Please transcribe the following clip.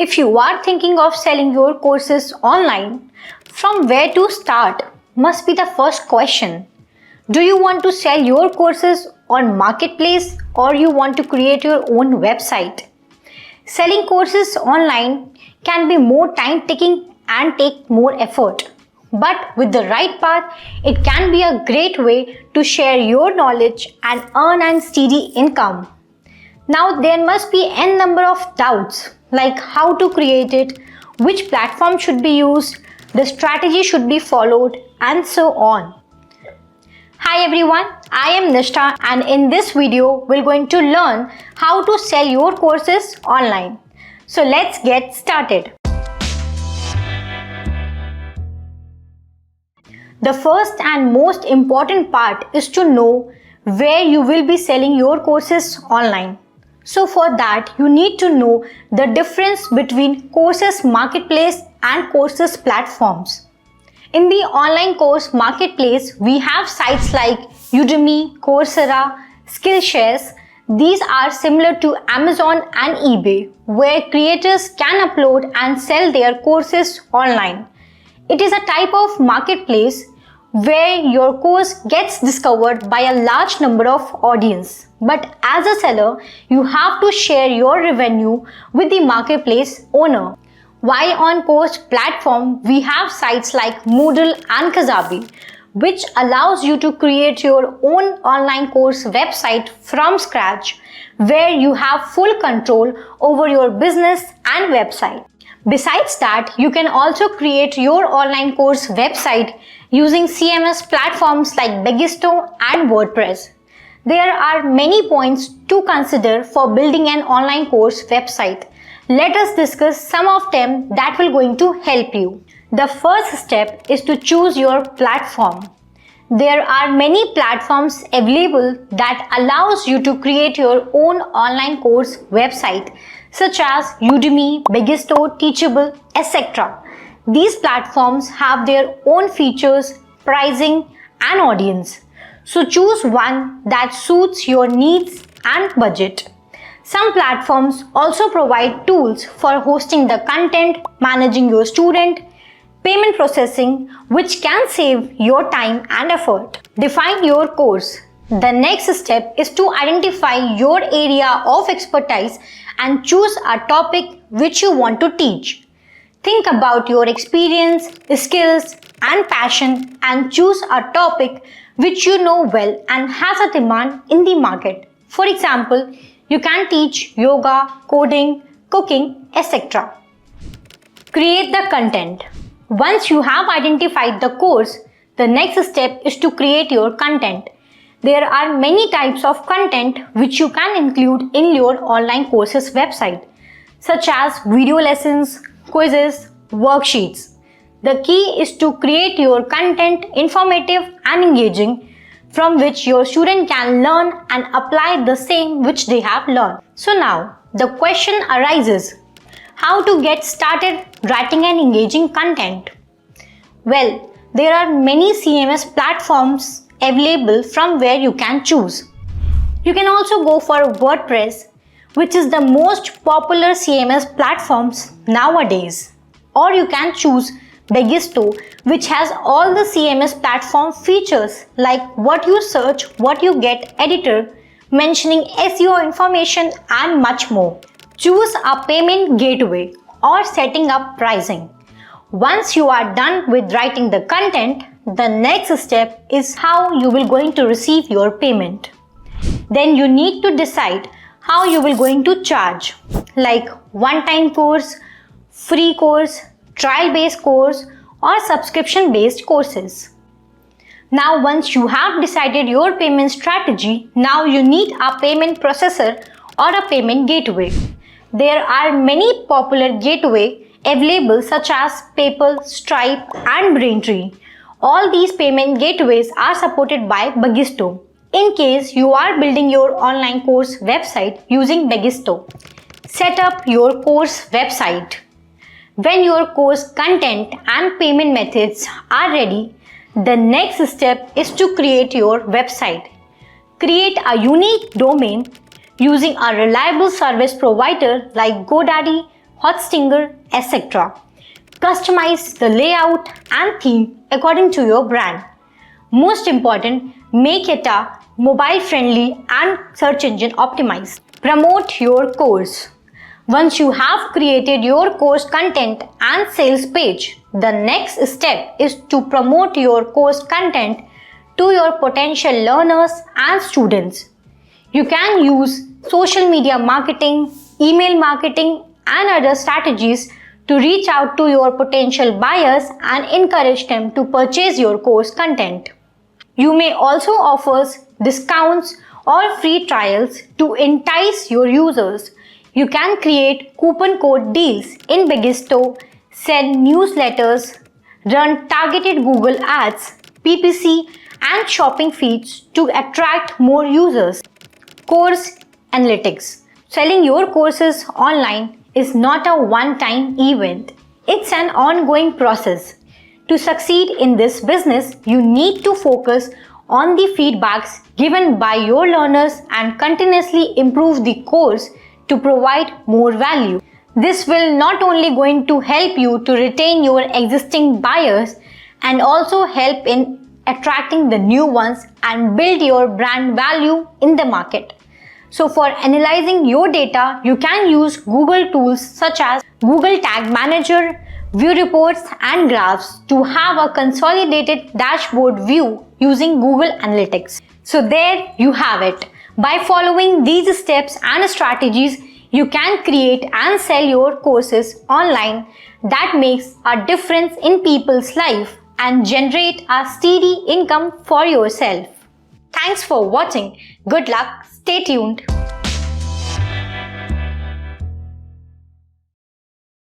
If you are thinking of selling your courses online, from where to start must be the first question. Do you want to sell your courses on marketplace or you want to create your own website? Selling courses online can be more time-taking and take more effort. But with the right path, it can be a great way to share your knowledge and earn a steady income. Now there must be n number of doubts like how to create it, which platform should be used, the strategy should be followed, and so on. Hi everyone, I am Nishta, and in this video we're going to learn how to sell your courses online. So let's get started. The first and most important part is to know where you will be selling your courses online. So for that, you need to know the difference between courses marketplace and courses platforms. In the online course marketplace, we have sites like Udemy, Coursera, Skillshare. These are similar to Amazon and eBay, where creators can upload and sell their courses online. It is a type of marketplace where your course gets discovered by a large number of audience. But as a seller, you have to share your revenue with the marketplace owner. While on course platform, we have sites like Moodle and Kajabi, which allows you to create your own online course website from scratch, where you have full control over your business and website. Besides that, you can also create your online course website using CMS platforms like Bagisto and WordPress. There are many points to consider for building an online course website. Let us discuss some of them that will going to help you. The first step is to choose your platform. There are many platforms available that allows you to create your own online course website, such as Udemy, Bagisto, Teachable, etc. These platforms have their own features, pricing, and audience. So choose one that suits your needs and budget. Some platforms also provide tools for hosting the content, managing your student, payment processing, which can save your time and effort. Define your course. The next step is to identify your area of expertise and choose a topic which you want to teach. Think about your experience, skills, and passion and choose a topic which you know well and has a demand in the market. For example, you can teach yoga, coding, cooking, etc. Create the content. Once you have identified the course, the next step is to create your content. There are many types of content which you can include in your online courses website, such as video lessons, quizzes, worksheets. The key is to create your content informative and engaging, from which your student can learn and apply the same which they have learned. So now, the question arises, how to get started writing and engaging content? Well, there are many CMS platforms available from where you can choose. You can also go for WordPress, which is the most popular CMS platforms nowadays. Or you can choose Bagisto, which has all the CMS platform features like what you search, what you get editor, mentioning SEO information and much more. Choose a payment gateway or setting up pricing. Once you are done with writing the content, the next step is how you will going to receive your payment. Then you need to decide how you will going to charge, like one-time course, free course, trial-based course, or subscription-based courses. Now once you have decided your payment strategy, now you need a payment processor or a payment gateway. There are many popular gateways available such as PayPal, Stripe, and Braintree. All these payment gateways are supported by Bagisto. In case you are building your online course website using Bagisto, set up your course website. When your course content and payment methods are ready, the next step is to create your website. Create a unique domain using a reliable service provider like GoDaddy, hot stinger, etc. Customize the layout and theme according to your brand. Most important, make it a mobile-friendly and search engine optimized. Promote your course. Once you have created your course content and sales page, the next step is to promote your course content to your potential learners and students. You can use social media marketing, email marketing, and other strategies to reach out to your potential buyers and encourage them to purchase your course content. You may also offer discounts or free trials to entice your users. You can create coupon code deals in Bigisto, send newsletters, run targeted Google ads, PPC, and shopping feeds to attract more users. Course analytics. Selling your courses online is not a one-time event. It's an ongoing process. To succeed in this business, you need to focus on the feedbacks given by your learners and continuously improve the course to provide more value. This will not only going to help you to retain your existing buyers and also help in attracting the new ones and build your brand value in the market. So for analyzing your data, you can use Google tools such as Google Tag Manager, View Reports and Graphs to have a consolidated dashboard view using Google Analytics. So there you have it. By following these steps and strategies, you can create and sell your courses online that makes a difference in people's life and generate a steady income for yourself. Thanks for watching. Good luck. Stay tuned.